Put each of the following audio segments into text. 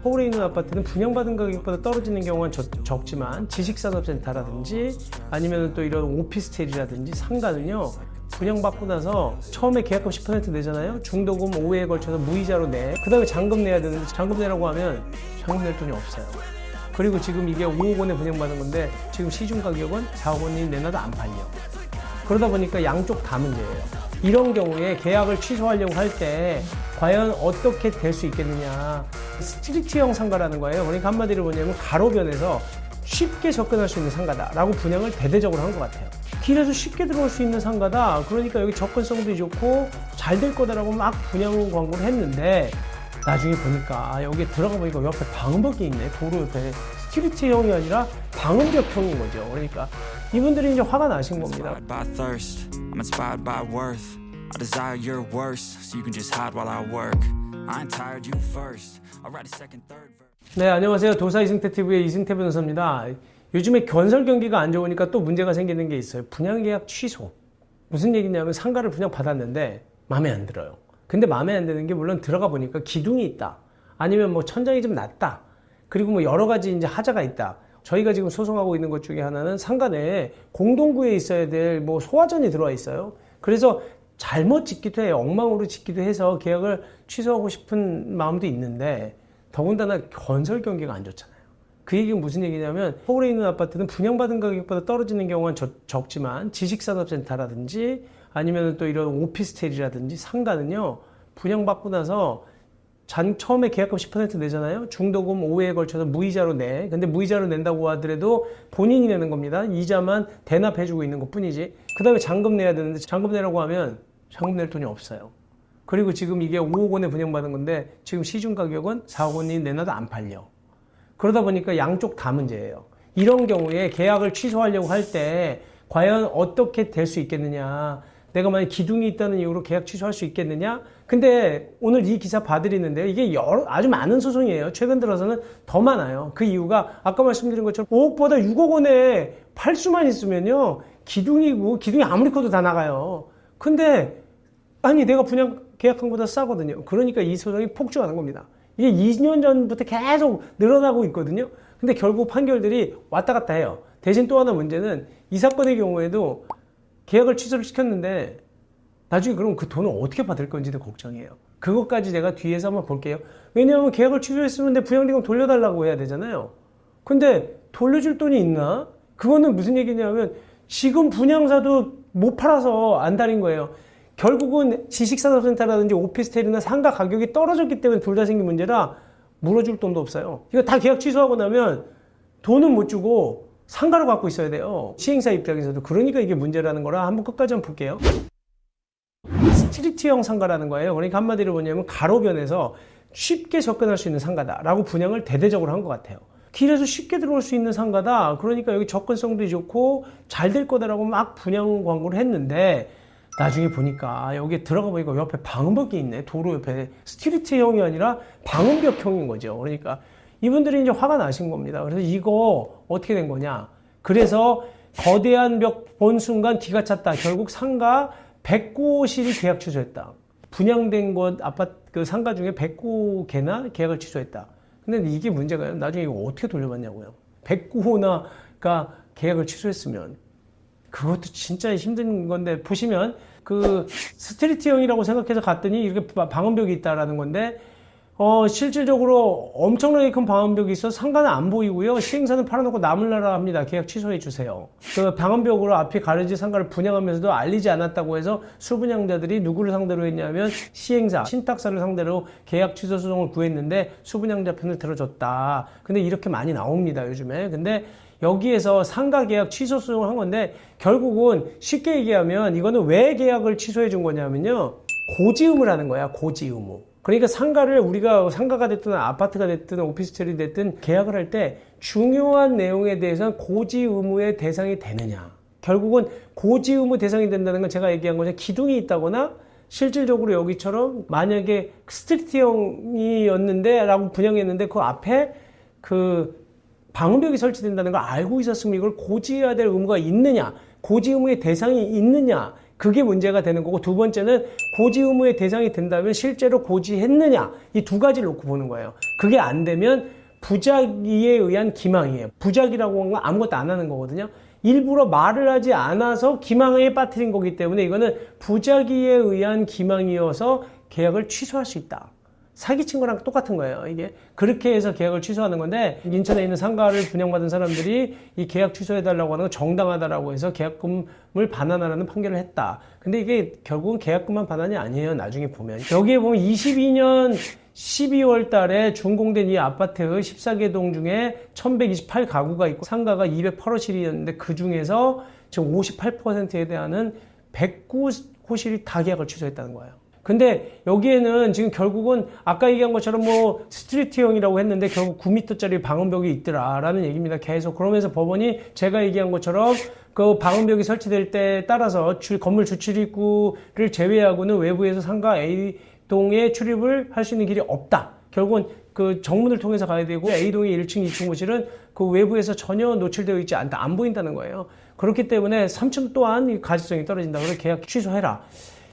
서울에 있는 아파트는 분양받은 가격보다 떨어지는 경우는 적지만 지식산업센터라든지 아니면 또 이런 오피스텔이라든지 상가는요, 분양받고 나서 처음에 계약금 10% 내잖아요. 중도금 5회에 걸쳐서 무이자로 내. 그 다음에 잔금 내야 되는데 잔금 내라고 하면 잔금 낼 돈이 없어요. 그리고 지금 이게 5억 원에 분양받은 건데 지금 시중 가격은 4억 원이 내놔도 안 팔려. 그러다 보니까 양쪽 다 문제예요. 이런 경우에 계약을 취소하려고 할 때 과연 어떻게 될 수 있겠느냐. 스트리트형 상가라는 거예요. 그러니까 한마디로 뭐냐면 가로변에서 쉽게 접근할 수 있는 상가다라고 분양을 대대적으로 한 것 같아요. 길에서 쉽게 들어올 수 있는 상가다. 그러니까 여기 접근성도 좋고 잘 될 거다라고 막 분양 광고를 했는데 나중에 보니까 여기에 들어가 보니까 옆에 방음벽이 있네. 도로 옆에 스트리트형이 아니라 방음벽형인 거죠. 그러니까 이분들이 이제 화가 나신 겁니다. I'm inspired by worth. I desire your worst, so you can just hide while I work. I ain't tired, you first. I'll write a second, third verse. 네, 안녕하세요. 도사 이승태 TV의 이승태 변호사입니다. 요즘에 건설 경기가 안 좋으니까 또 문제가 생기는 게 있어요. 분양계약 취소. 무슨 얘기냐면 상가를 분양 받았는데 마음에 안 들어요. 근데 마음에 안 드는 게 물론 들어가 보니까 기둥이 있다. 아니면 뭐 천장이 좀 낮다. 그리고 뭐 여러 가지 이제 하자가 있다. 저희가 지금 소송하고 있는 것 중에 하나는 상가 내에 공동구에 있어야 될 뭐 소화전이 들어와 있어요. 그래서 잘못 짓기도 해요. 엉망으로 짓기도 해서 계약을 취소하고 싶은 마음도 있는데 더군다나 건설 경기가 안 좋잖아요. 그 얘기는 무슨 얘기냐면 서울에 있는 아파트는 분양받은 가격보다 떨어지는 경우는 적지만 지식산업센터라든지 아니면 또 이런 오피스텔이라든지 상가는요, 분양받고 나서 처음에 계약금 10% 내잖아요. 중도금 5회에 걸쳐서 무이자로 내. 근데 무이자로 낸다고 하더라도 본인이 내는 겁니다. 이자만 대납해주고 있는 것 뿐이지. 그 다음에 잔금 내야 되는데 잔금 내라고 하면 잔금 낼 돈이 없어요. 그리고 지금 이게 5억 원에 분양받은 건데 지금 시중 가격은 4억 원이 내놔도 안 팔려. 그러다 보니까 양쪽 다 문제예요. 이런 경우에 계약을 취소하려고 할 때 과연 어떻게 될 수 있겠느냐. 내가 만약 기둥이 있다는 이유로 계약 취소할 수 있겠느냐? 근데 오늘 이 기사 봐드리는데요. 이게 아주 많은 소송이에요. 최근 들어서는 더 많아요. 그 이유가 아까 말씀드린 것처럼 5억보다 6억 원에 팔 수만 있으면요, 기둥이 아무리 커도 다 나가요. 근데 아니 내가 분양 계약한 것보다 싸거든요. 그러니까 이 소송이 폭주하는 겁니다. 이게 2년 전부터 계속 늘어나고 있거든요. 근데 결국 판결들이 왔다 갔다 해요. 대신 또 하나 문제는 이 사건의 경우에도 계약을 취소를 시켰는데 나중에 그럼 그 돈을 어떻게 받을 건지도 걱정이에요. 그것까지 제가 뒤에서 한번 볼게요. 왜냐하면 계약을 취소했으면 내 분양대금 돌려달라고 해야 되잖아요. 근데 돌려줄 돈이 있나? 그거는 무슨 얘기냐면 지금 분양사도 못 팔아서 안 달인 거예요. 결국은 지식산업센터라든지 오피스텔이나 상가 가격이 떨어졌기 때문에 둘 다 생긴 문제라 물어줄 돈도 없어요. 이거 다 계약 취소하고 나면 돈은 못 주고 상가로 갖고 있어야 돼요. 시행사 입장에서도. 그러니까 이게 문제라는 거라 한번 끝까지 한번 볼게요. 스트리트형 상가라는 거예요. 그러니까 한마디로 뭐냐면 가로변에서 쉽게 접근할 수 있는 상가다라고 분양을 대대적으로 한 것 같아요. 길에서 쉽게 들어올 수 있는 상가다. 그러니까 여기 접근성도 좋고 잘 될 거다라고 막 분양 광고를 했는데 나중에 보니까 여기에 들어가 보니까 옆에 방음벽이 있네. 도로 옆에 스트리트형이 아니라 방음벽형인 거죠. 그러니까 이분들이 이제 화가 나신 겁니다. 그래서 이거 어떻게 된 거냐. 그래서 거대한 벽 본 순간 기가 찼다. 결국 상가 109호실이 계약 취소했다. 분양된 곳 아파트 그 상가 중에 109개나 계약을 취소했다. 근데 이게 문제가요. 나중에 이거 어떻게 돌려받냐고요. 109호나가 계약을 취소했으면 그것도 진짜 힘든 건데 보시면 그 스트리트형이라고 생각해서 갔더니 이렇게 방음벽이 있다라는 건데 실질적으로 엄청나게 큰 방음벽이 있어서 상가는 안 보이고요. 시행사는 팔아놓고 나물나라 합니다. 계약 취소해 주세요. 그 방음벽으로 앞에 가르지 상가를 분양하면서도 알리지 않았다고 해서 수분양자들이 누구를 상대로 했냐면 시행사, 신탁사를 상대로 계약 취소 소송을 구했는데 수분양자 편을 들어줬다. 근데 이렇게 많이 나옵니다, 요즘에. 근데 여기에서 상가 계약 취소 소송을 한 건데 결국은 쉽게 얘기하면 이거는 왜 계약을 취소해 준 거냐면요. 고지 의무를 하는 거야, 고지 의무. 그러니까 상가를 우리가 상가가 됐든 아파트가 됐든 오피스텔이 됐든 계약을 할 때 중요한 내용에 대해서는 고지 의무의 대상이 되느냐. 결국은 고지 의무 대상이 된다는 건 제가 얘기한 거죠. 기둥이 있다거나 실질적으로 여기처럼 만약에 스트리트형이었는데 라고 분양했는데 그 앞에 그 방음벽이 설치된다는 걸 알고 있었으면 이걸 고지해야 될 의무가 있느냐. 고지 의무의 대상이 있느냐. 그게 문제가 되는 거고, 두 번째는 고지 의무의 대상이 된다면 실제로 고지했느냐, 이 두 가지를 놓고 보는 거예요. 그게 안 되면 부작위에 의한 기망이에요. 부작이라고 하는 건 아무것도 안 하는 거거든요. 일부러 말을 하지 않아서 기망에 빠뜨린 거기 때문에 이거는 부작위에 의한 기망이어서 계약을 취소할 수 있다. 사기친 거랑 똑같은 거예요. 이게 그렇게 해서 계약을 취소하는 건데, 인천에 있는 상가를 분양받은 사람들이 이 계약 취소해달라고 하는 건 정당하다라고 해서 계약금을 반환하라는 판결을 했다. 근데 이게 결국은 계약금만 반환이 아니에요. 나중에 보면 여기에 보면 22년 12월 달에 준공된 이 아파트의 14개 동 중에 1128가구가 있고 상가가 208호실이었는데 그 중에서 지금 58%에 대한 109호실이 다 계약을 취소했다는 거예요. 근데 여기에는 지금 결국은 아까 얘기한 것처럼 뭐 스트리트형이라고 했는데 결국 9m짜리 방음벽이 있더라라는 얘기입니다. 계속 그러면서 법원이 제가 얘기한 것처럼 그 방음벽이 설치될 때 따라서 건물 주출입구를 제외하고는 외부에서 상가 A동에 출입을 할 수 있는 길이 없다. 결국은 그 정문을 통해서 가야 되고 A동의 1층, 2층 호실은 그 외부에서 전혀 노출되어 있지 않다. 안 보인다는 거예요. 그렇기 때문에 3층 또한 가시성이 떨어진다. 그래서 계약 취소해라.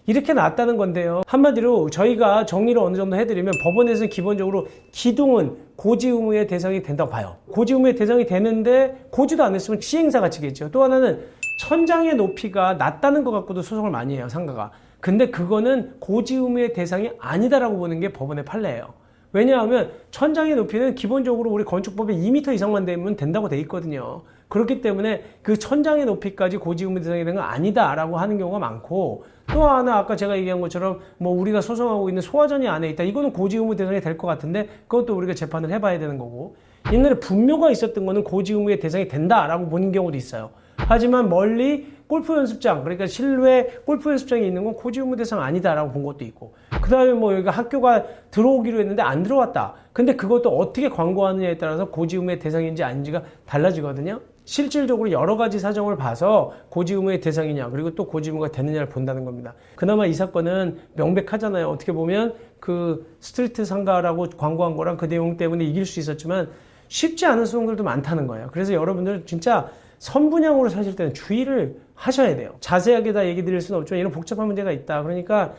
이렇게 놨다는 건데요. 한마디로 저희가 정리를 어느 정도 해드리면 법원에서는 기본적으로 기둥은 고지 의무의 대상이 된다고 봐요. 고지 의무의 대상이 되는데 고지도 안 했으면 시행사가 지겠죠. 또 하나는 천장의 높이가 낮다는 것 갖고도 소송을 많이 해요, 상가가. 근데 그거는 고지 의무의 대상이 아니다라고 보는 게 법원의 판례예요. 왜냐하면 천장의 높이는 기본적으로 우리 건축법에 2m 이상만 되면 된다고 돼 있거든요. 그렇기 때문에 그 천장의 높이까지 고지 의무 대상이 되는 건 아니다라고 하는 경우가 많고, 또 하나 아까 제가 얘기한 것처럼 뭐 우리가 소송하고 있는 소화전이 안에 있다. 이거는 고지 의무 대상이 될 것 같은데 그것도 우리가 재판을 해봐야 되는 거고, 옛날에 분묘가 있었던 거는 고지 의무의 대상이 된다라고 보는 경우도 있어요. 하지만 멀리 골프 연습장, 그러니까 실외 골프 연습장이 있는 건 고지 의무 대상 아니다라고 본 것도 있고, 그 다음에 뭐 여기가 학교가 들어오기로 했는데 안 들어왔다. 근데 그것도 어떻게 광고하느냐에 따라서 고지 의무의 대상인지 아닌지가 달라지거든요. 실질적으로 여러 가지 사정을 봐서 고지 의무의 대상이냐, 그리고 또 고지 의무가 되느냐를 본다는 겁니다. 그나마 이 사건은 명백하잖아요. 어떻게 보면 그 스트리트 상가라고 광고한 거랑 그 내용 때문에 이길 수 있었지만 쉽지 않은 소송들도 많다는 거예요. 그래서 여러분들 진짜 선분양으로 사실 때는 주의를 하셔야 돼요. 자세하게 다 얘기 드릴 수는 없지만 이런 복잡한 문제가 있다. 그러니까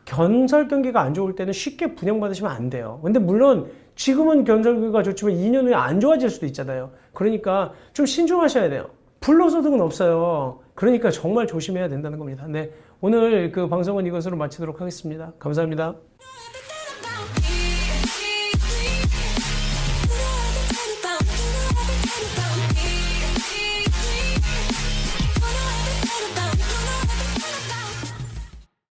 건설 경기가 안 좋을 때는 쉽게 분양받으시면 안 돼요. 근데 물론 지금은 건설 경기가 좋지만 2년 후에 안 좋아질 수도 있잖아요. 그러니까 좀 신중하셔야 돼요. 불로소득은 없어요. 그러니까 정말 조심해야 된다는 겁니다. 네, 오늘 그 방송은 이것으로 마치도록 하겠습니다. 감사합니다.